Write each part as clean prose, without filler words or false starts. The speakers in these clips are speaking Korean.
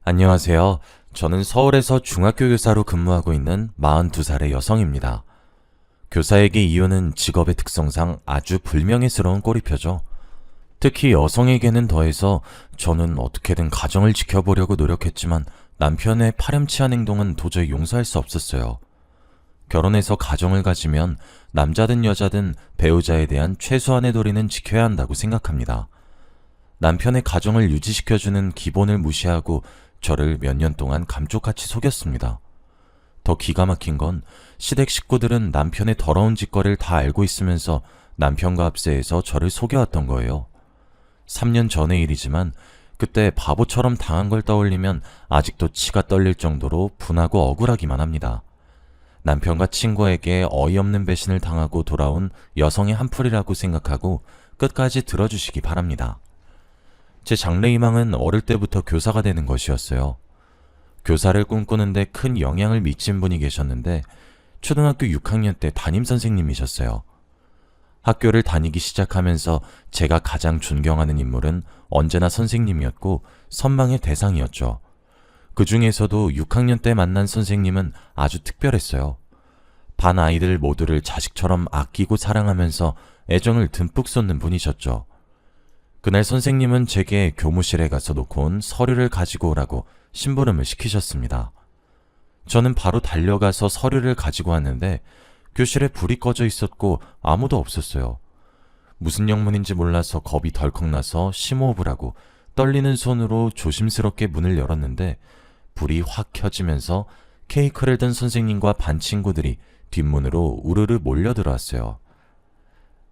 안녕하세요. 저는 서울에서 중학교 교사로 근무하고 있는 42살의 여성입니다. 교사에게 이유는 직업의 특성상 아주 불명예스러운 꼬리표죠. 특히 여성에게는 더해서 저는 어떻게든 가정을 지켜보려고 노력했지만 남편의 파렴치한 행동은 도저히 용서할 수 없었어요. 결혼해서 가정을 가지면 남자든 여자든 배우자에 대한 최소한의 도리는 지켜야 한다고 생각합니다. 남편의 가정을 유지시켜주는 기본을 무시하고 저를 몇 년 동안 감쪽같이 속였습니다. 더 기가 막힌 건 시댁 식구들은 남편의 더러운 짓거리를 다 알고 있으면서 남편과 합세해서 저를 속여왔던 거예요. 3년 전의 일이지만 그때 바보처럼 당한 걸 떠올리면 아직도 치가 떨릴 정도로 분하고 억울하기만 합니다. 남편과 친구에게 어이없는 배신을 당하고 돌아온 여성의 한풀이라고 생각하고 끝까지 들어주시기 바랍니다. 제 장래희망은 어릴 때부터 교사가 되는 것이었어요. 교사를 꿈꾸는데 큰 영향을 미친 분이 계셨는데 초등학교 6학년 때 담임선생님이셨어요. 학교를 다니기 시작하면서 제가 가장 존경하는 인물은 언제나 선생님이었고 선망의 대상이었죠. 그 중에서도 6학년 때 만난 선생님은 아주 특별했어요. 반 아이들 모두를 자식처럼 아끼고 사랑하면서 애정을 듬뿍 쏟는 분이셨죠. 그날 선생님은 제게 교무실에 가서 놓고 온 서류를 가지고 오라고 심부름을 시키셨습니다. 저는 바로 달려가서 서류를 가지고 왔는데 교실에 불이 꺼져 있었고 아무도 없었어요. 무슨 영문인지 몰라서 겁이 덜컥 나서 심호흡을 하고 떨리는 손으로 조심스럽게 문을 열었는데 불이 확 켜지면서 케이크를 든 선생님과 반 친구들이 뒷문으로 우르르 몰려들어왔어요.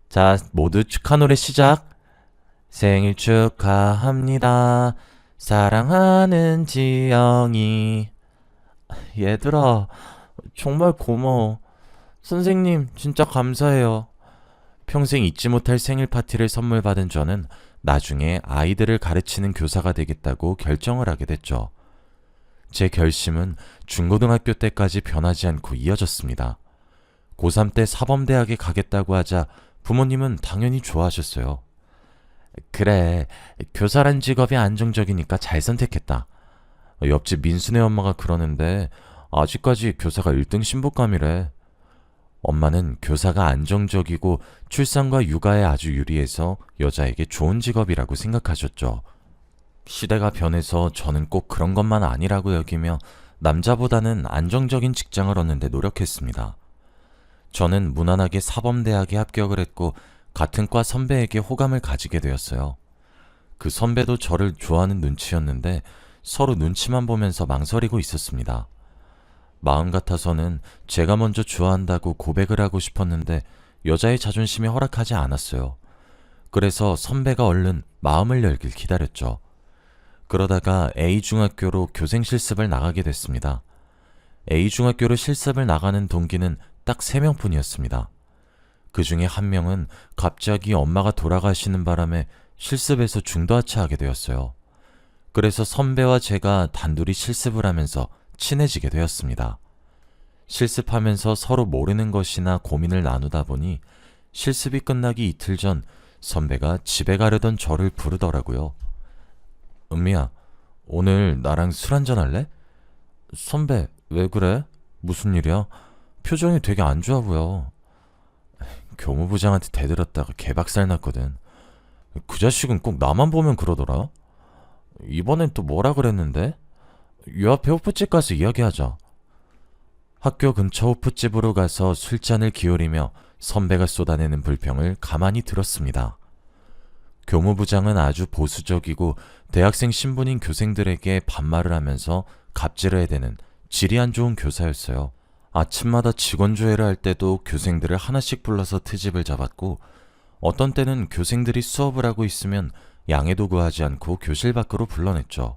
자, 모두 축하 노래 시작! 생일 축하합니다. 사랑하는 지영이. 얘들아, 정말 고마워. 선생님, 진짜 감사해요. 평생 잊지 못할 생일 파티를 선물 받은 저는 나중에 아이들을 가르치는 교사가 되겠다고 결정을 하게 됐죠. 제 결심은 중고등학교 때까지 변하지 않고 이어졌습니다. 고3 때 사범대학에 가겠다고 하자 부모님은 당연히 좋아하셨어요. 그래, 교사란 직업이 안정적이니까 잘 선택했다. 옆집 민수네 엄마가 그러는데 아직까지 교사가 1등 신부감이래. 엄마는 교사가 안정적이고 출산과 육아에 아주 유리해서 여자에게 좋은 직업이라고 생각하셨죠. 시대가 변해서 저는 꼭 그런 것만 아니라고 여기며 남자보다는 안정적인 직장을 얻는 데 노력했습니다. 저는 무난하게 사범대학에 합격을 했고 같은 과 선배에게 호감을 가지게 되었어요. 그 선배도 저를 좋아하는 눈치였는데 서로 눈치만 보면서 망설이고 있었습니다. 마음 같아서는 제가 먼저 좋아한다고 고백을 하고 싶었는데 여자의 자존심이 허락하지 않았어요. 그래서 선배가 얼른 마음을 열길 기다렸죠. 그러다가 A중학교로 교생 실습을 나가게 됐습니다. A중학교로 실습을 나가는 동기는 딱 3명뿐이었습니다. 그 중에 한 명은 갑자기 엄마가 돌아가시는 바람에 실습에서 중도하차하게 되었어요. 그래서 선배와 제가 단둘이 실습을 하면서 친해지게 되었습니다. 실습하면서 서로 모르는 것이나 고민을 나누다 보니 실습이 끝나기 이틀 전 선배가 집에 가려던 저를 부르더라고요. 은미야, 오늘 나랑 술 한잔 할래? 선배, 왜 그래? 무슨 일이야? 표정이 되게 안 좋아 보여. 교무부장한테 대들었다가 개박살 났거든. 그 자식은 꼭 나만 보면 그러더라. 이번엔 또 뭐라 그랬는데? 요 앞에 호프집 가서 이야기하자. 학교 근처 호프집으로 가서 술잔을 기울이며 선배가 쏟아내는 불평을 가만히 들었습니다. 교무부장은 아주 보수적이고 대학생 신분인 교생들에게 반말을 하면서 갑질을 해대는 질이 안 좋은 교사였어요. 아침마다 직원 조회를 할 때도 교생들을 하나씩 불러서 트집을 잡았고 어떤 때는 교생들이 수업을 하고 있으면 양해도 구하지 않고 교실 밖으로 불러냈죠.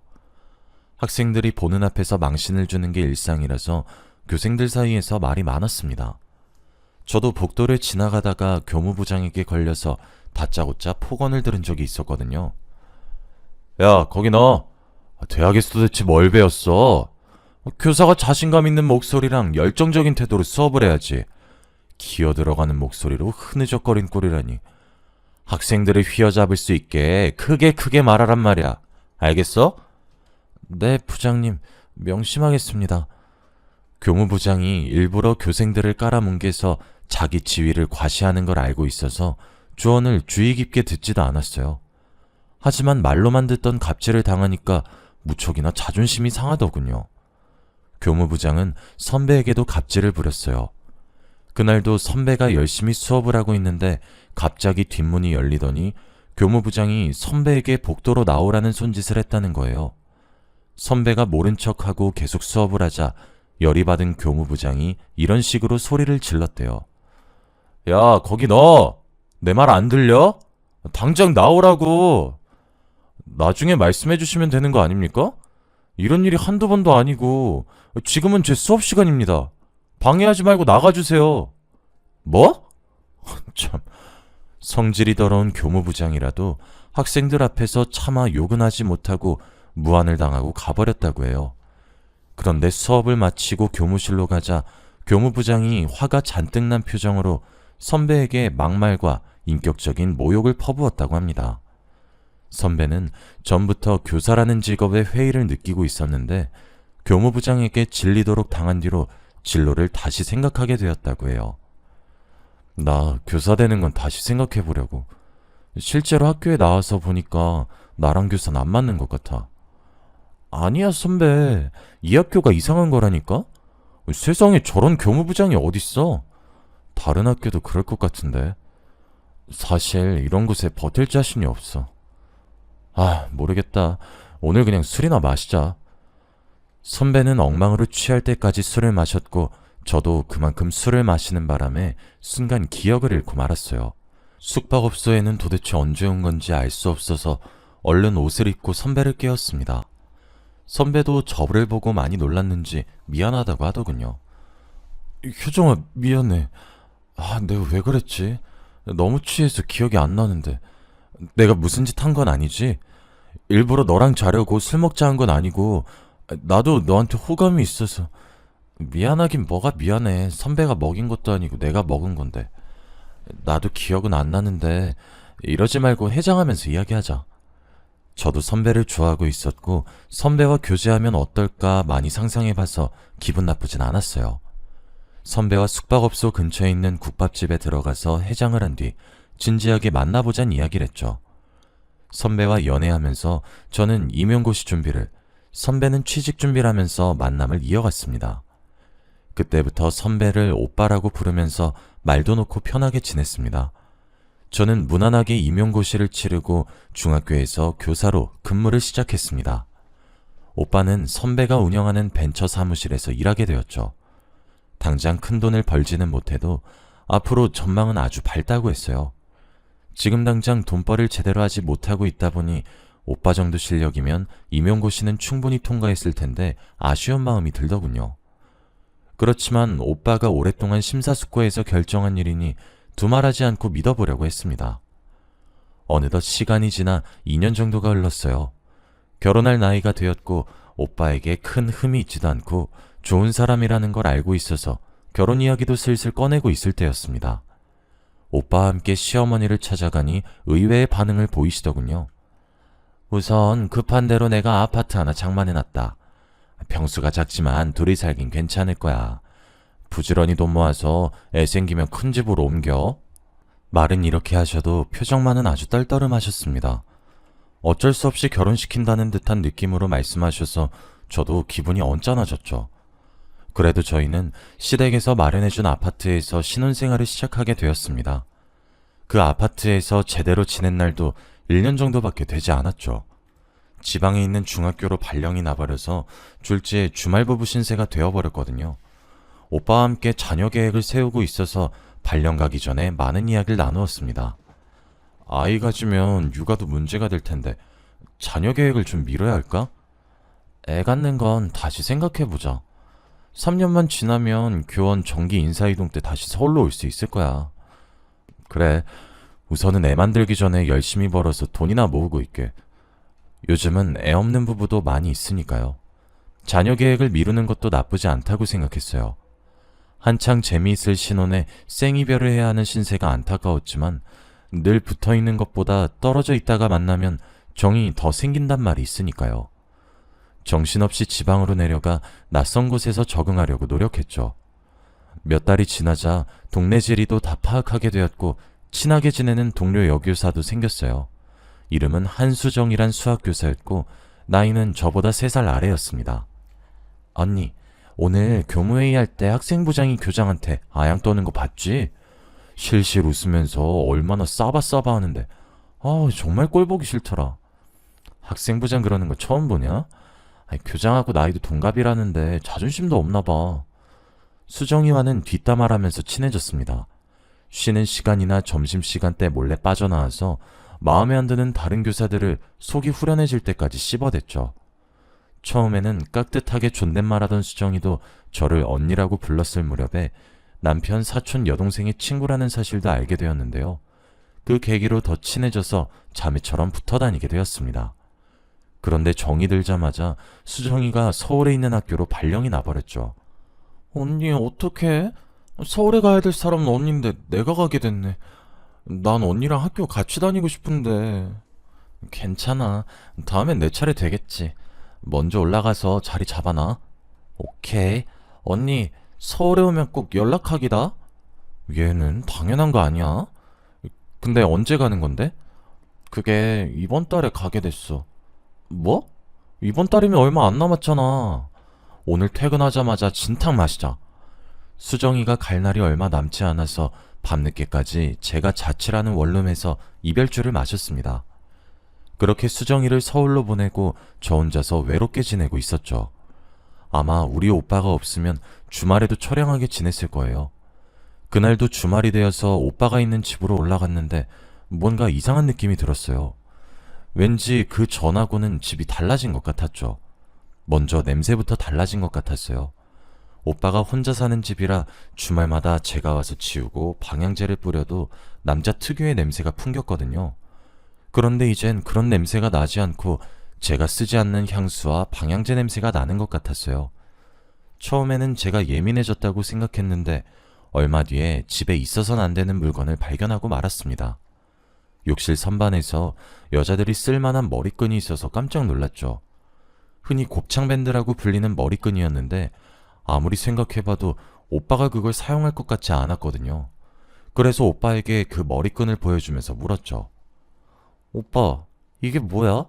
학생들이 보는 앞에서 망신을 주는 게 일상이라서 교생들 사이에서 말이 많았습니다. 저도 복도를 지나가다가 교무부장에게 걸려서 다짜고짜 폭언을 들은 적이 있었거든요. 야, 거기 너 대학에서 도대체 뭘 배웠어? 교사가 자신감 있는 목소리랑 열정적인 태도로 수업을 해야지. 기어 들어가는 목소리로 흐느적거린 꼴이라니. 학생들을 휘어잡을 수 있게 크게 말하란 말이야. 알겠어? 네, 부장님. 명심하겠습니다. 교무부장이 일부러 교생들을 깔아뭉개서 자기 지위를 과시하는 걸 알고 있어서 조언을 주의 깊게 듣지도 않았어요. 하지만 말로만 듣던 갑질을 당하니까 무척이나 자존심이 상하더군요. 교무부장은 선배에게도 갑질을 부렸어요. 그날도 선배가 열심히 수업을 하고 있는데 갑자기 뒷문이 열리더니 교무부장이 선배에게 복도로 나오라는 손짓을 했다는 거예요. 선배가 모른 척하고 계속 수업을 하자 열이 받은 교무부장이 이런 식으로 소리를 질렀대요. 야, 거기 너! 내 말 안 들려? 당장 나오라고! 나중에 말씀해 주시면 되는 거 아닙니까? 이런 일이 한두 번도 아니고 지금은 제 수업 시간입니다. 방해하지 말고 나가주세요. 뭐? 참, 성질이 더러운 교무부장이라도 학생들 앞에서 차마 욕은 하지 못하고 무안을 당하고 가버렸다고 해요. 그런데 수업을 마치고 교무실로 가자 교무부장이 화가 잔뜩 난 표정으로 선배에게 막말과 인격적인 모욕을 퍼부었다고 합니다. 선배는 전부터 교사라는 직업에 회의를 느끼고 있었는데 교무부장에게 질리도록 당한 뒤로 진로를 다시 생각하게 되었다고 해요. 나 교사 되는 건 다시 생각해 보려고. 실제로 학교에 나와서 보니까 나랑 교사는 안 맞는 것 같아. 아니야, 선배. 이 학교가 이상한 거라니까? 세상에 저런 교무부장이 어딨어? 다른 학교도 그럴 것 같은데. 사실 이런 곳에 버틸 자신이 없어. 모르겠다. 오늘 그냥 술이나 마시자. 선배는 엉망으로 취할 때까지 술을 마셨고 저도 그만큼 술을 마시는 바람에 순간 기억을 잃고 말았어요. 숙박업소에는 도대체 언제 온 건지 알 수 없어서 얼른 옷을 입고 선배를 깨웠습니다. 선배도 저를 보고 많이 놀랐는지 미안하다고 하더군요. 효정아, 미안해. 내가 왜 그랬지? 너무 취해서 기억이 안 나는데. 내가 무슨 짓 한 건 아니지? 일부러 너랑 자려고 술 먹자 한 건 아니고 나도 너한테 호감이 있어서. 미안하긴 뭐가 미안해. 선배가 먹인 것도 아니고 내가 먹은 건데. 나도 기억은 안 나는데 이러지 말고 해장하면서 이야기하자. 저도 선배를 좋아하고 있었고 선배와 교제하면 어떨까 많이 상상해봐서 기분 나쁘진 않았어요. 선배와 숙박업소 근처에 있는 국밥집에 들어가서 해장을 한 뒤 진지하게 만나보잔 이야기를 했죠. 선배와 연애하면서 저는 임용고시 준비를, 선배는 취직 준비를 하면서 만남을 이어갔습니다. 그때부터 선배를 오빠라고 부르면서 말도 놓고 편하게 지냈습니다. 저는 무난하게 임용고시를 치르고 중학교에서 교사로 근무를 시작했습니다. 오빠는 선배가 운영하는 벤처 사무실에서 일하게 되었죠. 당장 큰 돈을 벌지는 못해도 앞으로 전망은 아주 밝다고 했어요. 지금 당장 돈벌이를 제대로 하지 못하고 있다 보니 오빠 정도 실력이면 임용고시는 충분히 통과했을 텐데 아쉬운 마음이 들더군요. 그렇지만 오빠가 오랫동안 심사숙고해서 결정한 일이니 두말하지 않고 믿어보려고 했습니다. 어느덧 시간이 지나 2년 정도가 흘렀어요. 결혼할 나이가 되었고 오빠에게 큰 흠이 있지도 않고 좋은 사람이라는 걸 알고 있어서 결혼 이야기도 슬슬 꺼내고 있을 때였습니다. 오빠와 함께 시어머니를 찾아가니 의외의 반응을 보이시더군요. 우선 급한 대로 내가 아파트 하나 장만해놨다. 평수가 작지만 둘이 살긴 괜찮을 거야. 부지런히 돈 모아서 애 생기면 큰 집으로 옮겨. 말은 이렇게 하셔도 표정만은 아주 떨떠름하셨습니다. 어쩔 수 없이 결혼시킨다는 듯한 느낌으로 말씀하셔서 저도 기분이 언짢아졌죠. 그래도 저희는 시댁에서 마련해준 아파트에서 신혼생활을 시작하게 되었습니다. 그 아파트에서 제대로 지낸 날도 1년 정도밖에 되지 않았죠. 지방에 있는 중학교로 발령이 나버려서 졸지에 주말부부 신세가 되어버렸거든요. 오빠와 함께 자녀 계획을 세우고 있어서 발령 가기 전에 많은 이야기를 나누었습니다. 아이 가지면 육아도 문제가 될 텐데 자녀 계획을 좀 미뤄야 할까? 애 갖는 건 다시 생각해보자. 3년만 지나면 교원 정기 인사이동 때 다시 서울로 올 수 있을 거야. 그래, 우선은 애 만들기 전에 열심히 벌어서 돈이나 모으고 있게. 요즘은 애 없는 부부도 많이 있으니까요. 자녀 계획을 미루는 것도 나쁘지 않다고 생각했어요. 한창 재미있을 신혼에 생이별을 해야 하는 신세가 안타까웠지만 늘 붙어있는 것보다 떨어져 있다가 만나면 정이 더 생긴단 말이 있으니까요. 정신없이 지방으로 내려가 낯선 곳에서 적응하려고 노력했죠. 몇 달이 지나자 동네 지리도 다 파악하게 되었고 친하게 지내는 동료 여교사도 생겼어요. 이름은 한수정이란 수학교사였고 나이는 저보다 3살 아래였습니다. 언니, 오늘 교무회의 할 때 학생부장이 교장한테 아양 떠는 거 봤지? 실실 웃으면서 얼마나 싸바 하는데 정말 꼴 보기 싫더라. 학생부장 그러는 거 처음 보냐? 교장하고 나이도 동갑이라는데 자존심도 없나 봐. 수정이와는 뒷담화하면서 친해졌습니다. 쉬는 시간이나 점심시간 때 몰래 빠져나와서 마음에 안 드는 다른 교사들을 속이 후련해질 때까지 씹어댔죠. 처음에는 깍듯하게 존댓말하던 수정이도 저를 언니라고 불렀을 무렵에 남편 사촌 여동생의 친구라는 사실도 알게 되었는데요. 그 계기로 더 친해져서 자매처럼 붙어 다니게 되었습니다. 그런데 정이 들자마자 수정이가 서울에 있는 학교로 발령이 나버렸죠. 언니 어떡해? 서울에 가야 될 사람은 언니인데 내가 가게 됐네. 난 언니랑 학교 같이 다니고 싶은데. 괜찮아. 다음엔 내 차례 되겠지. 먼저 올라가서 자리 잡아놔. 오케이. 언니 서울에 오면 꼭 연락하기다. 얘는 당연한 거 아니야? 근데 언제 가는 건데? 그게 이번 달에 가게 됐어. 뭐? 이번 달이면 얼마 안 남았잖아. 오늘 퇴근하자마자 진탕 마시자. 수정이가 갈 날이 얼마 남지 않아서 밤늦게까지 제가 자취라는 원룸에서 이별주를 마셨습니다. 그렇게 수정이를 서울로 보내고 저 혼자서 외롭게 지내고 있었죠. 아마 우리 오빠가 없으면 주말에도 처량하게 지냈을 거예요. 그날도 주말이 되어서 오빠가 있는 집으로 올라갔는데 뭔가 이상한 느낌이 들었어요. 왠지 그 전하고는 집이 달라진 것 같았죠. 먼저 냄새부터 달라진 것 같았어요. 오빠가 혼자 사는 집이라 주말마다 제가 와서 치우고 방향제를 뿌려도 남자 특유의 냄새가 풍겼거든요. 그런데 이젠 그런 냄새가 나지 않고 제가 쓰지 않는 향수와 방향제 냄새가 나는 것 같았어요. 처음에는 제가 예민해졌다고 생각했는데 얼마 뒤에 집에 있어서는 안 되는 물건을 발견하고 말았습니다. 욕실 선반에서 여자들이 쓸만한 머리끈이 있어서 깜짝 놀랐죠. 흔히 곱창밴드라고 불리는 머리끈이었는데 아무리 생각해봐도 오빠가 그걸 사용할 것 같지 않았거든요. 그래서 오빠에게 그 머리끈을 보여주면서 물었죠. 오빠, 이게 뭐야?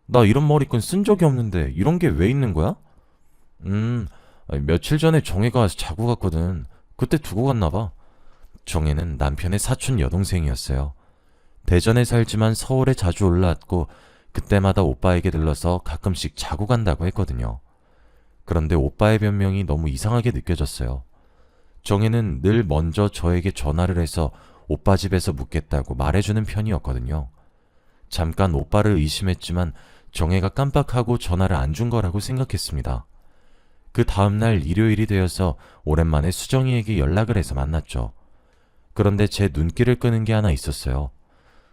나 이런 머리끈 쓴 적이 없는데 이런 게 왜 있는 거야? 며칠 전에 정혜가 와서 자고 갔거든. 그때 두고 갔나 봐. 정혜는 남편의 사촌 여동생이었어요. 대전에 살지만 서울에 자주 올라왔고 그때마다 오빠에게 들러서 가끔씩 자고 간다고 했거든요. 그런데 오빠의 변명이 너무 이상하게 느껴졌어요. 정혜는 늘 먼저 저에게 전화를 해서 오빠 집에서 묵겠다고 말해주는 편이었거든요. 잠깐 오빠를 의심했지만 정혜가 깜빡하고 전화를 안 준 거라고 생각했습니다. 그 다음날 일요일이 되어서 오랜만에 수정이에게 연락을 해서 만났죠. 그런데 제 눈길을 끄는 게 하나 있었어요.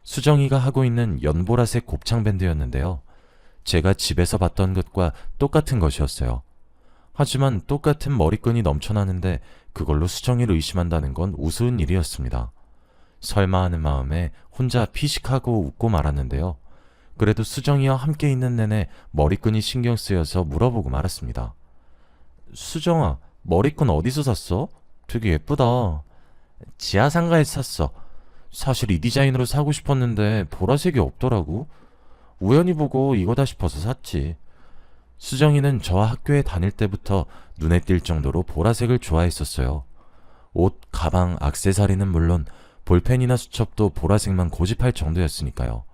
수정이가 하고 있는 연보라색 곱창밴드였는데요. 제가 집에서 봤던 것과 똑같은 것이었어요. 하지만 똑같은 머리끈이 넘쳐나는데 그걸로 수정이를 의심한다는 건 우스운 일이었습니다. 설마 하는 마음에 혼자 피식하고 웃고 말았는데요. 그래도 수정이와 함께 있는 내내 머리끈이 신경 쓰여서 물어보고 말았습니다. 수정아, 머리끈 어디서 샀어? 되게 예쁘다. 지하상가에서 샀어. 사실 이 디자인으로 사고 싶었는데 보라색이 없더라고. 우연히 보고 이거다 싶어서 샀지. 수정이는 저와 학교에 다닐 때부터 눈에 띌 정도로 보라색을 좋아했었어요. 옷, 가방, 액세서리는 물론 볼펜이나 수첩도 보라색만 고집할 정도였으니까요.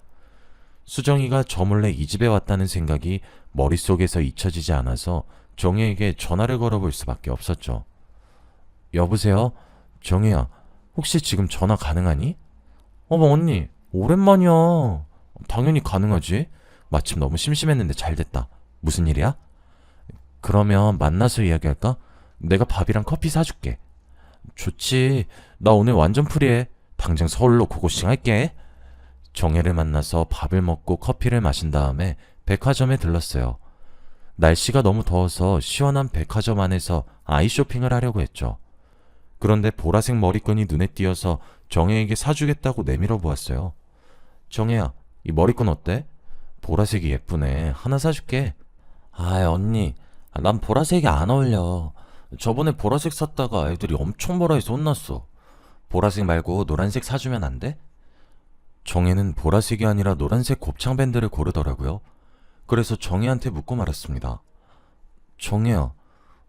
수정이가 저 몰래 이 집에 왔다는 생각이 머릿속에서 잊혀지지 않아서 정혜에게 전화를 걸어볼 수밖에 없었죠. 여보세요? 정혜야, 혹시 지금 전화 가능하니? 어머 언니, 오랜만이야. 당연히 가능하지. 마침 너무 심심했는데 잘됐다. 무슨 일이야? 그러면 만나서 이야기할까? 내가 밥이랑 커피 사줄게. 좋지. 나 오늘 완전 프리해. 당장 서울로 고고싱 할게. 정혜를 만나서 밥을 먹고 커피를 마신 다음에 백화점에 들렀어요. 날씨가 너무 더워서 시원한 백화점 안에서 아이 쇼핑을 하려고 했죠. 그런데 보라색 머리끈이 눈에 띄어서 정혜에게 사주겠다고 내밀어 보았어요. 정혜야, 이 머리끈 어때? 보라색이 예쁘네. 하나 사줄게. 아이, 언니. 난 보라색이 안 어울려. 저번에 보라색 샀다가 애들이 엄청 뭐라 해서 혼났어. 보라색 말고 노란색 사주면 안 돼? 정혜는 보라색이 아니라 노란색 곱창 밴드를 고르더라고요. 그래서 정혜한테 묻고 말았습니다. 정혜야,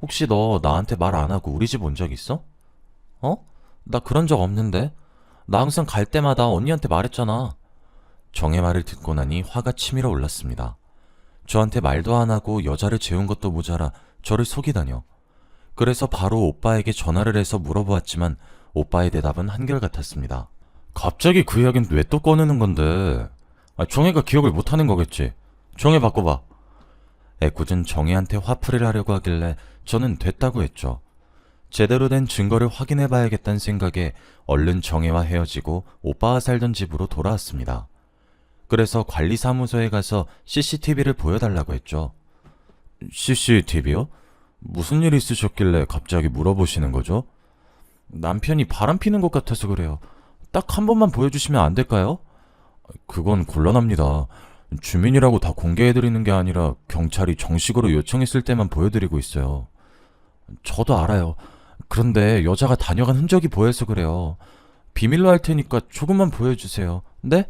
혹시 너 나한테 말 안 하고 우리 집 온 적 있어? 어? 나 그런 적 없는데? 나 항상 갈 때마다 언니한테 말했잖아. 정혜 말을 듣고 나니 화가 치밀어 올랐습니다. 저한테 말도 안 하고 여자를 재운 것도 모자라 저를 속이다녀. 그래서 바로 오빠에게 전화를 해서 물어보았지만 오빠의 대답은 한결같았습니다. 갑자기 그 이야기는 왜 또 꺼내는 건데? 정혜가 기억을 못하는 거겠지. 정혜 바꿔봐. 애꿎은 정혜한테 화풀이를 하려고 하길래 저는 됐다고 했죠. 제대로 된 증거를 확인해봐야겠다는 생각에 얼른 정혜와 헤어지고 오빠와 살던 집으로 돌아왔습니다. 그래서 관리사무소에 가서 CCTV를 보여달라고 했죠. CCTV요? 무슨 일 있으셨길래 갑자기 물어보시는 거죠? 남편이 바람 피는 것 같아서 그래요. 딱 한 번만 보여주시면 안 될까요? 그건 곤란합니다. 주민이라고 다 공개해드리는 게 아니라 경찰이 정식으로 요청했을 때만 보여드리고 있어요. 저도 알아요. 그런데 여자가 다녀간 흔적이 보여서 그래요. 비밀로 할 테니까 조금만 보여주세요. 네?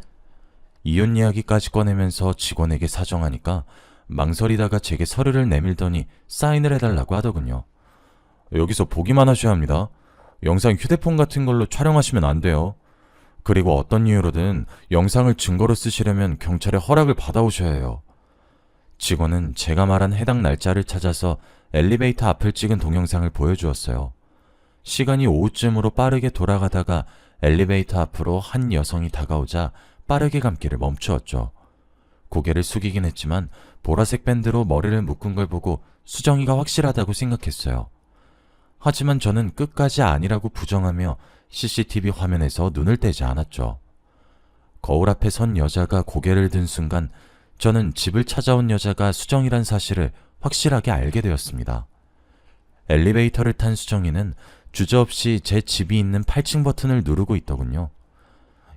이혼 이야기까지 꺼내면서 직원에게 사정하니까 망설이다가 제게 서류를 내밀더니 사인을 해달라고 하더군요. 여기서 보기만 하셔야 합니다. 영상 휴대폰 같은 걸로 촬영하시면 안 돼요. 그리고 어떤 이유로든 영상을 증거로 쓰시려면 경찰의 허락을 받아오셔야 해요. 직원은 제가 말한 해당 날짜를 찾아서 엘리베이터 앞을 찍은 동영상을 보여주었어요. 시간이 오후쯤으로 빠르게 돌아가다가 엘리베이터 앞으로 한 여성이 다가오자 빠르게 감기를 멈추었죠. 고개를 숙이긴 했지만 보라색 밴드로 머리를 묶은 걸 보고 수정이가 확실하다고 생각했어요. 하지만 저는 끝까지 아니라고 부정하며 CCTV 화면에서 눈을 떼지 않았죠. 거울 앞에 선 여자가 고개를 든 순간 저는 집을 찾아온 여자가 수정이란 사실을 확실하게 알게 되었습니다. 엘리베이터를 탄 수정이는 주저없이 제 집이 있는 8층 버튼을 누르고 있더군요.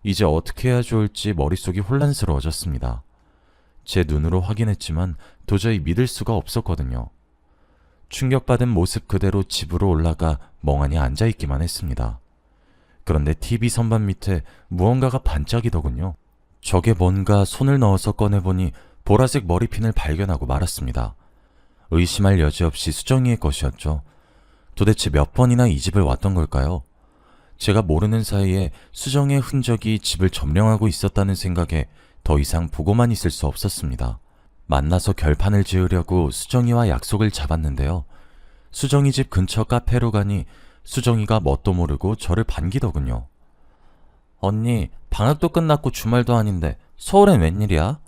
이제 어떻게 해야 좋을지 머릿속이 혼란스러워졌습니다. 제 눈으로 확인했지만 도저히 믿을 수가 없었거든요. 충격받은 모습 그대로 집으로 올라가 멍하니 앉아있기만 했습니다. 그런데 TV 선반 밑에 무언가가 반짝이더군요. 저게 뭔가 손을 넣어서 꺼내보니 보라색 머리핀을 발견하고 말았습니다. 의심할 여지 없이 수정이의 것이었죠. 도대체 몇 번이나 이 집을 왔던 걸까요? 제가 모르는 사이에 수정의 흔적이 집을 점령하고 있었다는 생각에 더 이상 보고만 있을 수 없었습니다. 만나서 결판을 지으려고 수정이와 약속을 잡았는데요. 수정이 집 근처 카페로 가니 수정이가 뭣도 모르고 저를 반기더군요. 언니, 방학도 끝났고 주말도 아닌데 서울엔 웬일이야?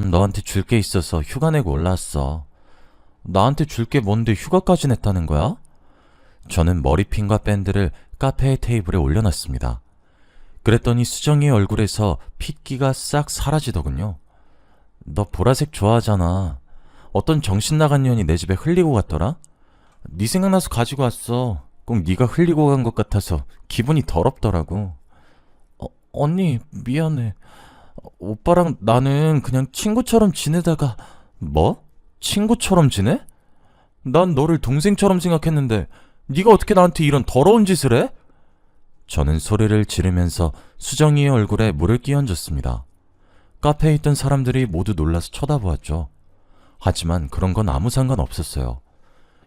너한테 줄 게 있어서 휴가 내고 올라왔어. 나한테 줄 게 뭔데 휴가까지 냈다는 거야? 저는 머리핀과 밴드를 카페의 테이블에 올려놨습니다. 그랬더니 수정이의 얼굴에서 핏기가 싹 사라지더군요. 너 보라색 좋아하잖아. 어떤 정신 나간 년이 내 집에 흘리고 갔더라? 네 생각나서 가지고 왔어. 꼭 네가 흘리고 간 것 같아서 기분이 더럽더라고. 언니, 미안해. 오빠랑 나는 그냥 친구처럼 지내다가. 뭐? 친구처럼 지내? 난 너를 동생처럼 생각했는데 네가 어떻게 나한테 이런 더러운 짓을 해? 저는 소리를 지르면서 수정이의 얼굴에 물을 끼얹었습니다. 카페에 있던 사람들이 모두 놀라서 쳐다보았죠. 하지만 그런 건 아무 상관 없었어요.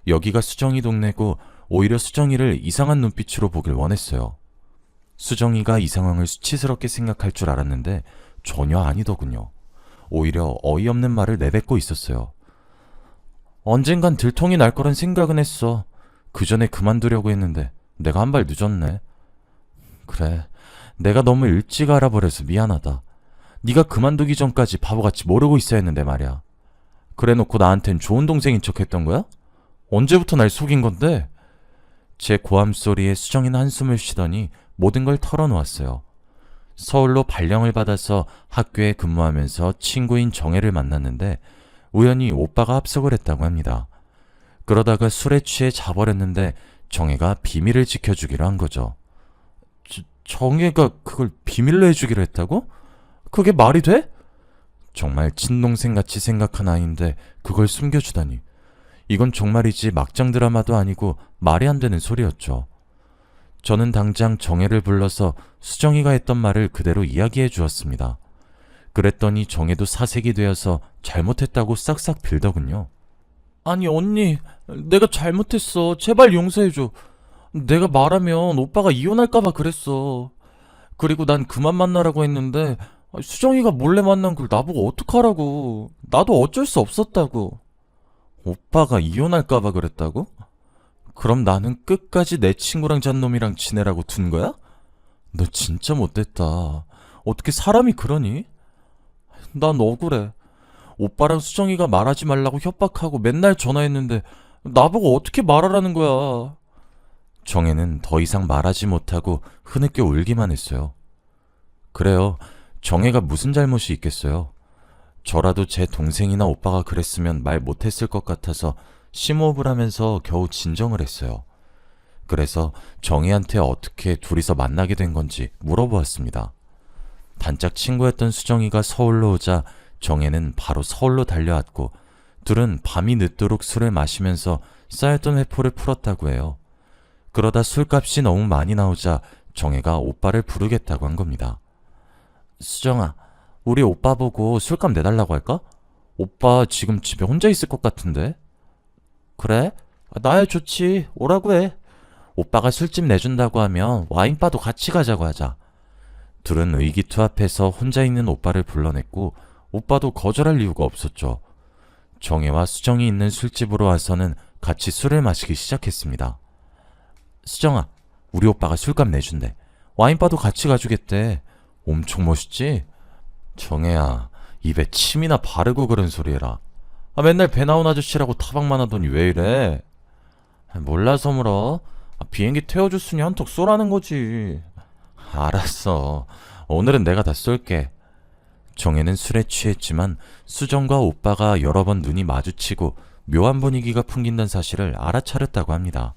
여기가 수정이 동네고 오히려 수정이를 이상한 눈빛으로 보길 원했어요. 수정이가 이 상황을 수치스럽게 생각할 줄 알았는데 전혀 아니더군요. 오히려 어이없는 말을 내뱉고 있었어요. 언젠간 들통이 날 거란 생각은 했어. 그 전에 그만두려고 했는데 내가 한 발 늦었네. 그래, 내가 너무 일찍 알아버려서 미안하다. 네가 그만두기 전까지 바보같이 모르고 있어야 했는데 말이야. 그래놓고 나한텐 좋은 동생인 척 했던 거야? 언제부터 날 속인 건데? 제 고함 소리에 수정이는 한숨을 쉬더니 모든 걸 털어놓았어요. 서울로 발령을 받아서 학교에 근무하면서 친구인 정혜를 만났는데 우연히 오빠가 합석을 했다고 합니다. 그러다가 술에 취해 자버렸는데 정혜가 비밀을 지켜주기로 한 거죠. 정혜가 그걸 비밀로 해주기로 했다고? 그게 말이 돼? 정말 친동생같이 생각한 아이인데 그걸 숨겨주다니. 이건 정말이지 막장 드라마도 아니고 말이 안 되는 소리였죠. 저는 당장 정혜를 불러서 수정이가 했던 말을 그대로 이야기해 주었습니다. 그랬더니 정혜도 사색이 되어서 잘못했다고 싹싹 빌더군요. 아니 언니, 내가 잘못했어. 제발 용서해줘. 내가 말하면 오빠가 이혼할까봐 그랬어. 그리고 난 그만 만나라고 했는데 수정이가 몰래 만난 걸 나보고 어떡하라고. 나도 어쩔 수 없었다고. 오빠가 이혼할까봐 그랬다고? 그럼 나는 끝까지 내 친구랑 잔 놈이랑 지내라고 둔 거야? 너 진짜 못됐다. 어떻게 사람이 그러니? 난 억울해. 오빠랑 수정이가 말하지 말라고 협박하고 맨날 전화했는데 나보고 어떻게 말하라는 거야. 정혜는 더 이상 말하지 못하고 흐느껴 울기만 했어요. 그래요. 정혜가 무슨 잘못이 있겠어요. 저라도 제 동생이나 오빠가 그랬으면 말 못했을 것 같아서 심호흡을 하면서 겨우 진정을 했어요. 그래서 정혜한테 어떻게 둘이서 만나게 된 건지 물어보았습니다. 단짝 친구였던 수정이가 서울로 오자 정혜는 바로 서울로 달려왔고 둘은 밤이 늦도록 술을 마시면서 쌓였던 회포를 풀었다고 해요. 그러다 술값이 너무 많이 나오자 정혜가 오빠를 부르겠다고 한 겁니다. 수정아, 우리 오빠 보고 술값 내달라고 할까? 오빠 지금 집에 혼자 있을 것 같은데. 그래? 나야 좋지. 오라고 해. 오빠가 술집 내준다고 하면 와인바도 같이 가자고 하자. 둘은 의기투합해서 혼자 있는 오빠를 불러냈고 오빠도 거절할 이유가 없었죠. 정혜와 수정이 있는 술집으로 와서는 같이 술을 마시기 시작했습니다. 수정아, 우리 오빠가 술값 내준대. 와인바도 같이 가주겠대. 엄청 멋있지? 정혜야, 입에 침이나 바르고 그런 소리 해라. 맨날 배 나온 아저씨라고 타박만 하더니 왜 이래? 몰라서 물어. 비행기 태워줬으니 한턱 쏘라는 거지. 알았어. 오늘은 내가 다 쏠게. 정혜는 술에 취했지만 수정과 오빠가 여러 번 눈이 마주치고 묘한 분위기가 풍긴다는 사실을 알아차렸다고 합니다.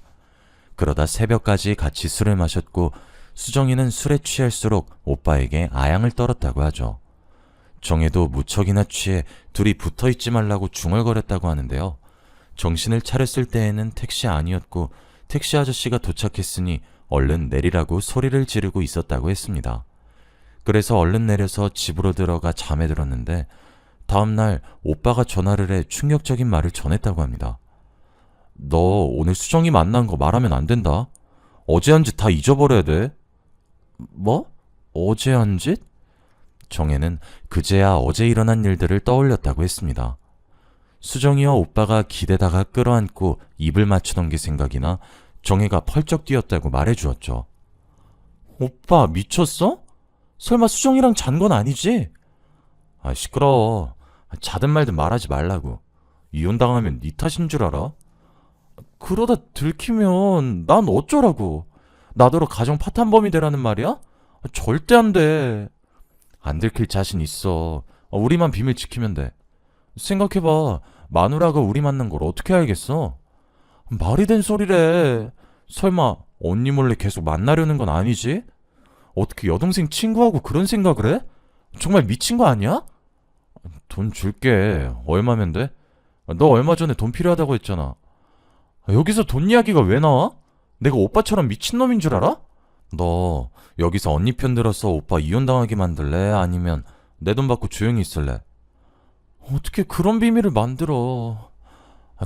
그러다 새벽까지 같이 술을 마셨고 수정이는 술에 취할수록 오빠에게 아양을 떨었다고 하죠. 정혜도 무척이나 취해 둘이 붙어있지 말라고 중얼거렸다고 하는데요. 정신을 차렸을 때에는 택시 아니었고 택시 아저씨가 도착했으니 얼른 내리라고 소리를 지르고 있었다고 했습니다. 그래서 얼른 내려서 집으로 들어가 잠에 들었는데 다음날 오빠가 전화를 해 충격적인 말을 전했다고 합니다. 너 오늘 수정이 만난 거 말하면 안 된다. 어제 한 짓 다 잊어버려야 돼. 뭐? 어제 한 짓? 정혜는 그제야 어제 일어난 일들을 떠올렸다고 했습니다. 수정이와 오빠가 기대다가 끌어안고 입을 맞추던 게 생각이나 정혜가 펄쩍 뛰었다고 말해주었죠. 오빠 미쳤어? 설마 수정이랑 잔 건 아니지? 시끄러워. 자든 말든 말하지 말라고. 이혼당하면 네 탓인 줄 알아? 그러다 들키면 난 어쩌라고. 나더러 가정 파탄범이 되라는 말이야? 절대 안 돼. 안 들킬 자신 있어. 우리만 비밀 지키면 돼. 생각해봐. 마누라가 우리 만난 걸 어떻게 알겠어? 말이 된 소리래. 설마 언니 몰래 계속 만나려는 건 아니지? 어떻게 여동생 친구하고 그런 생각을 해? 정말 미친 거 아니야? 돈 줄게. 얼마면 돼? 너 얼마 전에 돈 필요하다고 했잖아. 여기서 돈 이야기가 왜 나와? 내가 오빠처럼 미친놈인 줄 알아? 너 여기서 언니 편 들어서 오빠 이혼당하게 만들래? 아니면 내 돈 받고 조용히 있을래? 어떻게 그런 비밀을 만들어.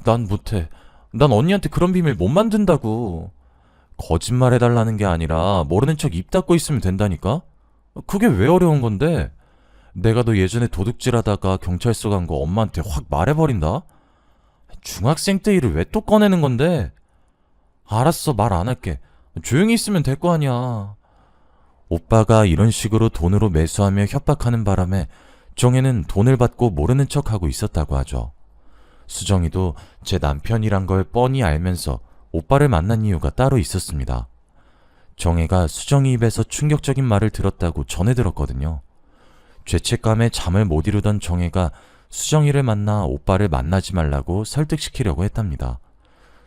난 못해. 난 언니한테 그런 비밀 못 만든다고. 거짓말 해달라는 게 아니라 모르는 척 입 닫고 있으면 된다니까? 그게 왜 어려운 건데? 내가 너 예전에 도둑질하다가 경찰서 간 거 엄마한테 확 말해버린다? 중학생 때 일을 왜 또 꺼내는 건데? 알았어, 말 안 할게. 조용히 있으면 될 거 아니야. 오빠가 이런 식으로 돈으로 매수하며 협박하는 바람에 정혜는 돈을 받고 모르는 척하고 있었다고 하죠. 수정이도 제 남편이란 걸 뻔히 알면서 오빠를 만난 이유가 따로 있었습니다. 정혜가 수정이 입에서 충격적인 말을 들었다고 전해 들었거든요. 죄책감에 잠을 못 이루던 정혜가 수정이를 만나 오빠를 만나지 말라고 설득시키려고 했답니다.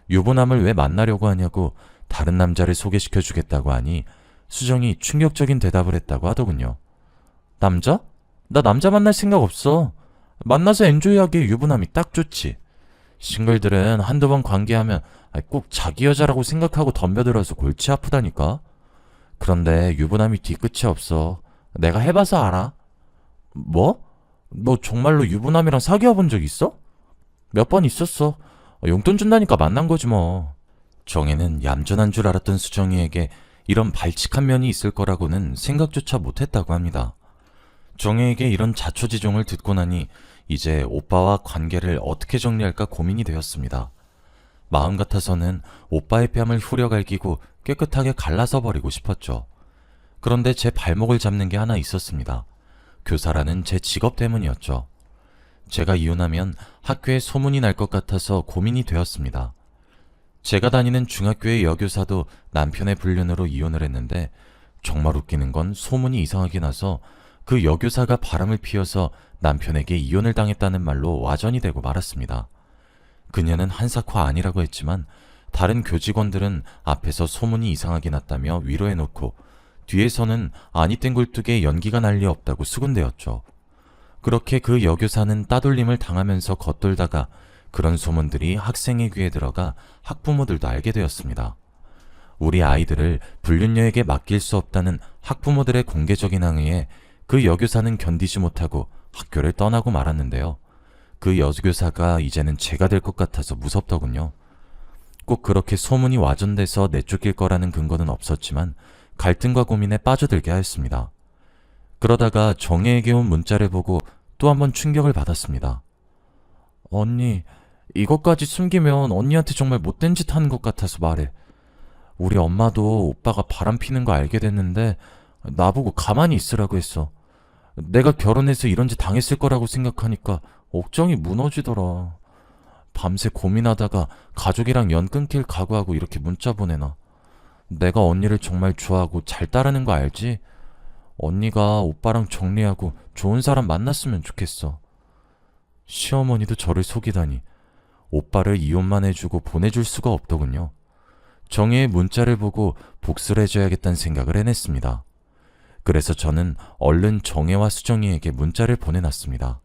유부남을 왜 만나려고 하냐고 다른 남자를 소개시켜 주겠다고 하니 수정이 충격적인 대답을 했다고 하더군요. 남자? 나 남자 만날 생각 없어. 만나서 엔조이하기에 유부남이 딱 좋지. 싱글들은 한두 번 관계하면 꼭 자기 여자라고 생각하고 덤벼들어서 골치 아프다니까. 그런데 유부남이 뒤끝이 없어. 내가 해봐서 알아. 뭐? 너 정말로 유부남이랑 사귀어 본 적 있어? 몇 번 있었어. 용돈 준다니까 만난 거지 뭐. 정혜는 얌전한 줄 알았던 수정이에게 이런 발칙한 면이 있을 거라고는 생각조차 못했다고 합니다. 정혜에게 이런 자초지종을 듣고 나니 이제 오빠와 관계를 어떻게 정리할까 고민이 되었습니다. 마음 같아서는 오빠의 뺨을 후려갈기고 깨끗하게 갈라서 버리고 싶었죠. 그런데 제 발목을 잡는 게 하나 있었습니다. 교사라는 제 직업 때문이었죠. 제가 이혼하면 학교에 소문이 날 것 같아서 고민이 되었습니다. 제가 다니는 중학교의 여교사도 남편의 불륜으로 이혼을 했는데 정말 웃기는 건 소문이 이상하게 나서 그 여교사가 바람을 피워서 남편에게 이혼을 당했다는 말로 와전이 되고 말았습니다. 그녀는 한사코 아니라고 했지만 다른 교직원들은 앞에서 소문이 이상하게 났다며 위로해놓고 뒤에서는 아니 땡굴뚝에 연기가 날 리 없다고 수군대었죠. 그렇게 그 여교사는 따돌림을 당하면서 겉돌다가 그런 소문들이 학생의 귀에 들어가 학부모들도 알게 되었습니다. 우리 아이들을 불륜녀에게 맡길 수 없다는 학부모들의 공개적인 항의에 그 여교사는 견디지 못하고 학교를 떠나고 말았는데요. 그 여교사가 이제는 제가 될 것 같아서 무섭더군요. 꼭 그렇게 소문이 와전돼서 내쫓길 거라는 근거는 없었지만 갈등과 고민에 빠져들게 하였습니다. 그러다가 정혜에게 온 문자를 보고 또 한 번 충격을 받았습니다. 언니, 이것까지 숨기면 언니한테 정말 못된 짓 하는 것 같아서 말해. 우리 엄마도 오빠가 바람 피는 거 알게 됐는데 나보고 가만히 있으라고 했어. 내가 결혼해서 이런 짓 당했을 거라고 생각하니까 억장이 무너지더라. 밤새 고민하다가 가족이랑 연 끊길 각오하고 이렇게 문자 보내놔. 내가 언니를 정말 좋아하고 잘 따르는 거 알지? 언니가 오빠랑 정리하고 좋은 사람 만났으면 좋겠어. 시어머니도 저를 속이다니. 오빠를 이혼만 해주고 보내줄 수가 없더군요. 정혜의 문자를 보고 복수를 해줘야겠다는 생각을 해냈습니다. 그래서 저는 얼른 정혜와 수정이에게 문자를 보내놨습니다.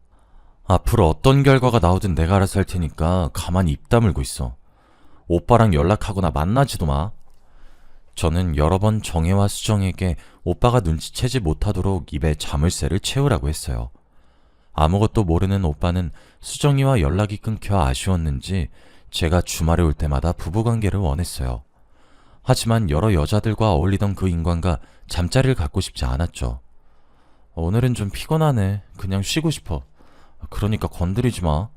앞으로 어떤 결과가 나오든 내가 알아서 할 테니까 가만히 입 다물고 있어. 오빠랑 연락하거나 만나지도 마. 저는 여러 번 정혜와 수정에게 오빠가 눈치채지 못하도록 입에 자물쇠를 채우라고 했어요. 아무것도 모르는 오빠는 수정이와 연락이 끊겨 아쉬웠는지 제가 주말에 올 때마다 부부관계를 원했어요. 하지만 여러 여자들과 어울리던 그 인간과 잠자리를 갖고 싶지 않았죠. 오늘은 좀 피곤하네. 그냥 쉬고 싶어. 그러니까 건드리지 마.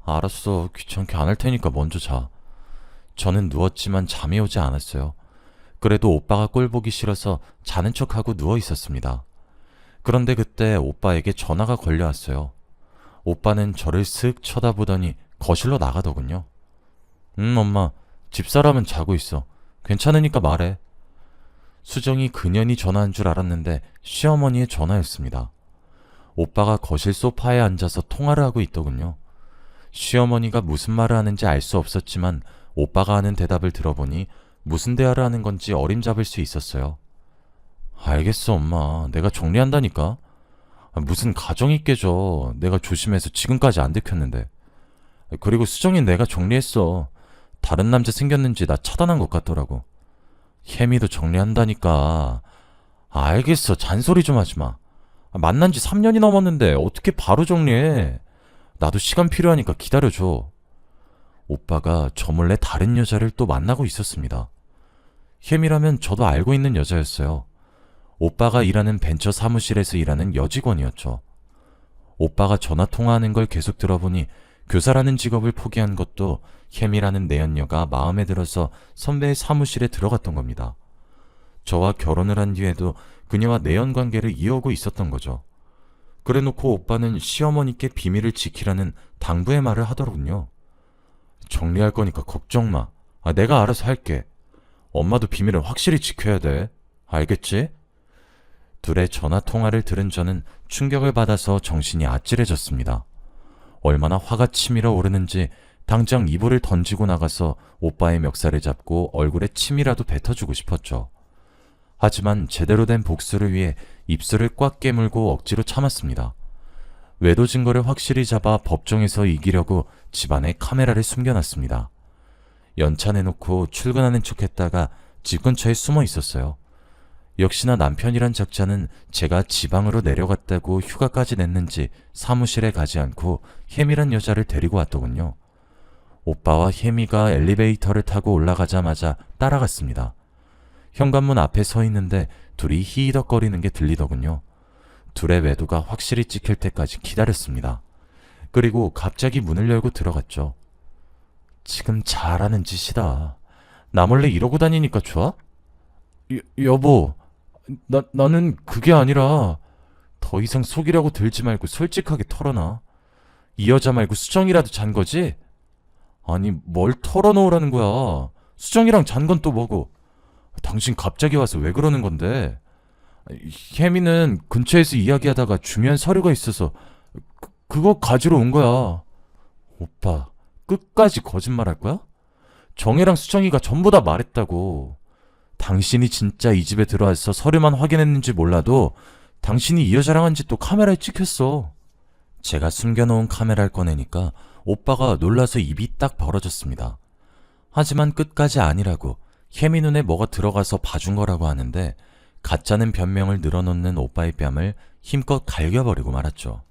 알았어. 귀찮게 안 할 테니까 먼저 자. 저는 누웠지만 잠이 오지 않았어요. 그래도 오빠가 꼴 보기 싫어서 자는 척하고 누워 있었습니다. 그런데 그때 오빠에게 전화가 걸려왔어요. 오빠는 저를 슥 쳐다보더니 거실로 나가더군요. 엄마, 집사람은 자고 있어. 괜찮으니까 말해. 수정이 그년이 전화한 줄 알았는데 시어머니의 전화였습니다. 오빠가 거실 소파에 앉아서 통화를 하고 있더군요. 시어머니가 무슨 말을 하는지 알 수 없었지만 오빠가 하는 대답을 들어보니 무슨 대화를 하는 건지 어림잡을 수 있었어요. 알겠어, 엄마. 내가 정리한다니까. 무슨 가정이 깨져. 내가 조심해서 지금까지 안 들켰는데. 그리고 수정이 내가 정리했어. 다른 남자 생겼는지 나 차단한 것 같더라고. 혜미도 정리한다니까. 알겠어. 잔소리 좀 하지 마. 만난 지 3년이 넘었는데 어떻게 바로 정리해. 나도 시간 필요하니까 기다려줘. 오빠가 저 몰래 다른 여자를 또 만나고 있었습니다. 혜미라면 저도 알고 있는 여자였어요. 오빠가 일하는 벤처 사무실에서 일하는 여직원이었죠. 오빠가 전화 통화하는 걸 계속 들어보니 교사라는 직업을 포기한 것도 혜미라는 내연녀가 마음에 들어서 선배의 사무실에 들어갔던 겁니다. 저와 결혼을 한 뒤에도 그녀와 내연 관계를 이어오고 있었던 거죠. 그래놓고 오빠는 시어머니께 비밀을 지키라는 당부의 말을 하더군요. 정리할 거니까 걱정 마. 내가 알아서 할게. 엄마도 비밀을 확실히 지켜야 돼. 알겠지? 둘의 전화 통화를 들은 저는 충격을 받아서 정신이 아찔해졌습니다. 얼마나 화가 치밀어 오르는지 당장 이불을 던지고 나가서 오빠의 멱살을 잡고 얼굴에 침이라도 뱉어주고 싶었죠. 하지만 제대로 된 복수를 위해 입술을 꽉 깨물고 억지로 참았습니다. 외도 증거를 확실히 잡아 법정에서 이기려고 집안에 카메라를 숨겨놨습니다. 연차 내놓고 출근하는 척했다가 집 근처에 숨어 있었어요. 역시나 남편이란 작자는 제가 지방으로 내려갔다고 휴가까지 냈는지 사무실에 가지 않고 혜미란 여자를 데리고 왔더군요. 오빠와 혜미가 엘리베이터를 타고 올라가자마자 따라갔습니다. 현관문 앞에 서 있는데 둘이 히히덕거리는 게 들리더군요. 둘의 외도가 확실히 찍힐 때까지 기다렸습니다. 그리고 갑자기 문을 열고 들어갔죠. 지금 잘하는 짓이다. 나 몰래 이러고 다니니까 좋아? 여보, 나는 그게 아니라 더 이상 속이려고 들지 말고 솔직하게 털어놔. 이 여자 말고 수정이라도 잔 거지? 아니, 뭘 털어놓으라는 거야. 수정이랑 잔 건 또 뭐고? 당신 갑자기 와서 왜 그러는 건데? 혜미는 근처에서 이야기하다가 중요한 서류가 있어서 그거 가지러 온 거야. 오빠, 끝까지 거짓말 할 거야? 정혜랑 수정이가 전부 다 말했다고. 당신이 진짜 이 집에 들어와서 서류만 확인했는지 몰라도 당신이 이 여자랑 한 짓도 카메라에 찍혔어. 제가 숨겨놓은 카메라를 꺼내니까 오빠가 놀라서 입이 딱 벌어졌습니다. 하지만 끝까지 아니라고 혜미 눈에 뭐가 들어가서 봐준 거라고 하는데 가짜는 변명을 늘어놓는 오빠의 뺨을 힘껏 갈겨버리고 말았죠.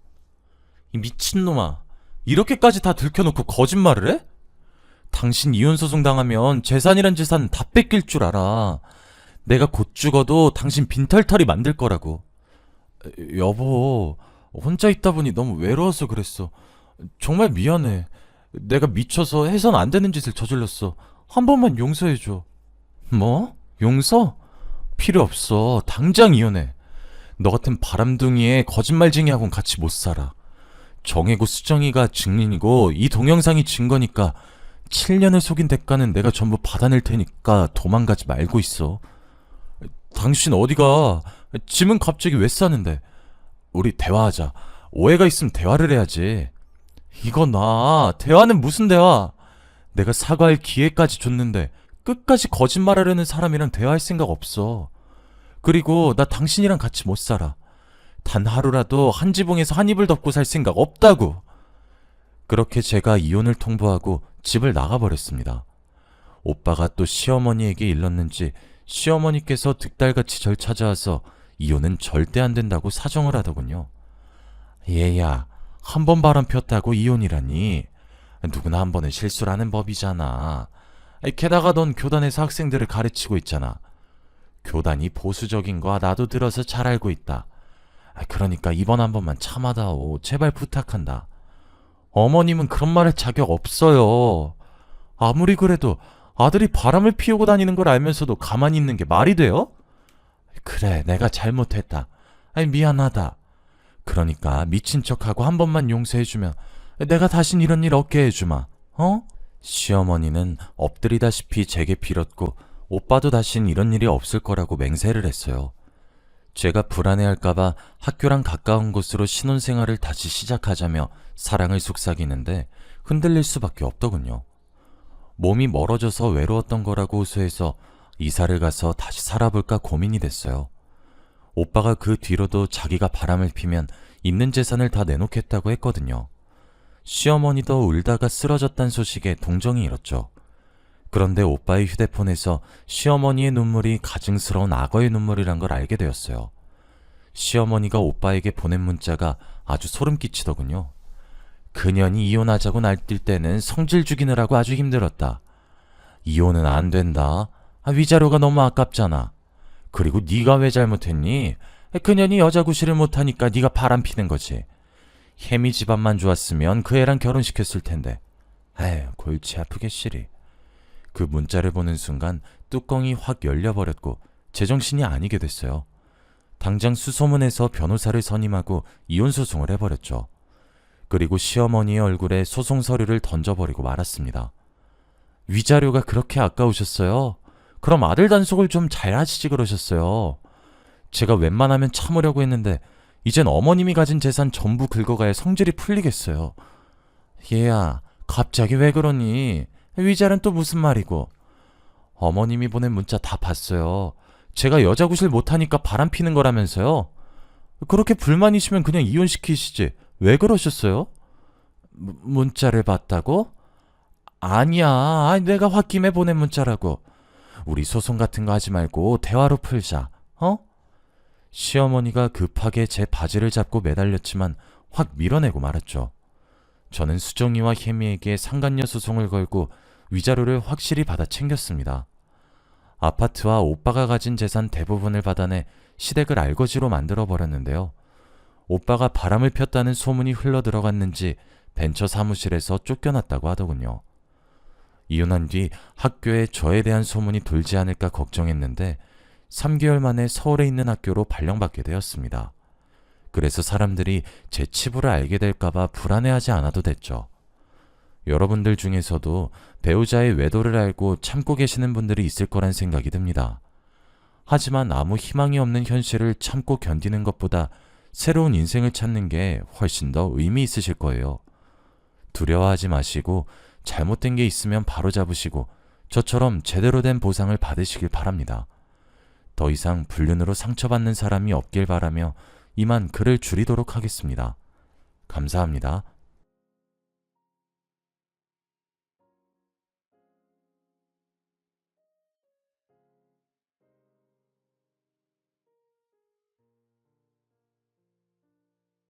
이 미친놈아, 이렇게까지 다 들켜놓고 거짓말을 해? 당신 이혼소송 당하면 재산이란 재산 다 뺏길 줄 알아. 내가 곧 죽어도 당신 빈털터리 만들 거라고. 여보, 혼자 있다 보니 너무 외로워서 그랬어. 정말 미안해. 내가 미쳐서 해선 안 되는 짓을 저질렀어. 한 번만 용서해줘. 뭐? 용서? 필요 없어. 당장 이혼해. 너 같은 바람둥이에 거짓말쟁이하고는 같이 못 살아. 정혜고 수정이가 증인이고 이 동영상이 증거니까 7년을 속인 대가는 내가 전부 받아낼 테니까 도망가지 말고 있어. 당신 어디가? 짐은 갑자기 왜 싸는데? 우리 대화하자. 오해가 있으면 대화를 해야지. 이거 나 대화는 무슨 대화? 내가 사과할 기회까지 줬는데 끝까지 거짓말하려는 사람이랑 대화할 생각 없어. 그리고 나 당신이랑 같이 못 살아. 단 하루라도 한 지붕에서 한 이불 덮고 살 생각 없다고. 그렇게 제가 이혼을 통보하고 집을 나가버렸습니다. 오빠가 또 시어머니에게 일렀는지 시어머니께서 득달같이 절 찾아와서 이혼은 절대 안 된다고 사정을 하더군요. 얘야, 한 번 바람 폈다고 이혼이라니. 누구나 한 번은 실수를 하는 법이잖아. 게다가 넌 교단에서 학생들을 가르치고 있잖아. 교단이 보수적인 거 나도 들어서 잘 알고 있다. 그러니까 이번 한 번만 참아다오. 제발 부탁한다. 어머님은 그런 말 할 자격 없어요. 아무리 그래도 아들이 바람을 피우고 다니는 걸 알면서도 가만히 있는 게 말이 돼요? 그래, 내가 잘못했다. 미안하다. 그러니까 미친 척하고 한 번만 용서해주면 내가 다신 이런 일 없게 해주마. 어? 시어머니는 엎드리다시피 제게 빌었고 오빠도 다신 이런 일이 없을 거라고 맹세를 했어요. 제가 불안해할까봐 학교랑 가까운 곳으로 신혼생활을 다시 시작하자며 사랑을 속삭이는데 흔들릴 수밖에 없더군요. 몸이 멀어져서 외로웠던 거라고 호소해서 이사를 가서 다시 살아볼까 고민이 됐어요. 오빠가 그 뒤로도 자기가 바람을 피면 있는 재산을 다 내놓겠다고 했거든요. 시어머니도 울다가 쓰러졌단 소식에 동정이 일었죠. 그런데 오빠의 휴대폰에서 시어머니의 눈물이 가증스러운 악어의 눈물이란 걸 알게 되었어요. 시어머니가 오빠에게 보낸 문자가 아주 소름 끼치더군요. 그년이 이혼하자고 날뛸 때는 성질 죽이느라고 아주 힘들었다. 이혼은 안 된다. 위자료가 너무 아깝잖아. 그리고 네가 왜 잘못했니? 그년이 여자 구실을 못하니까 네가 바람피는 거지. 혜미 집안만 좋았으면 그 애랑 결혼시켰을 텐데. 에휴, 골치 아프게 시리. 그 문자를 보는 순간 뚜껑이 확 열려버렸고 제정신이 아니게 됐어요. 당장 수소문해서 변호사를 선임하고 이혼소송을 해버렸죠. 그리고 시어머니의 얼굴에 소송 서류를 던져버리고 말았습니다. 위자료가 그렇게 아까우셨어요? 그럼 아들 단속을 좀 잘 하시지 그러셨어요. 제가 웬만하면 참으려고 했는데 이젠 어머님이 가진 재산 전부 긁어가야 성질이 풀리겠어요. 얘야, 갑자기 왜 그러니? 위자료는 또 무슨 말이고. 어머님이 보낸 문자 다 봤어요. 제가 여자 구실 못하니까 바람 피는 거라면서요. 그렇게 불만이시면 그냥 이혼시키시지. 왜 그러셨어요? 문자를 봤다고? 아니야. 내가 홧김에 보낸 문자라고. 우리 소송 같은 거 하지 말고 대화로 풀자. 어? 시어머니가 급하게 제 바지를 잡고 매달렸지만 확 밀어내고 말았죠. 저는 수정이와 혜미에게 상간녀 소송을 걸고 위자료를 확실히 받아 챙겼습니다. 아파트와 오빠가 가진 재산 대부분을 받아내 시댁을 알거지로 만들어버렸는데요. 오빠가 바람을 폈다는 소문이 흘러들어갔는지 벤처 사무실에서 쫓겨났다고 하더군요. 이혼한 뒤 학교에 저에 대한 소문이 돌지 않을까 걱정했는데 3개월 만에 서울에 있는 학교로 발령받게 되었습니다. 그래서 사람들이 제 치부를 알게 될까봐 불안해하지 않아도 됐죠. 여러분들 중에서도 배우자의 외도를 알고 참고 계시는 분들이 있을 거란 생각이 듭니다. 하지만 아무 희망이 없는 현실을 참고 견디는 것보다 새로운 인생을 찾는 게 훨씬 더 의미 있으실 거예요. 두려워하지 마시고 잘못된 게 있으면 바로 잡으시고 저처럼 제대로 된 보상을 받으시길 바랍니다. 더 이상 불륜으로 상처받는 사람이 없길 바라며 이만 글을 줄이도록 하겠습니다. 감사합니다.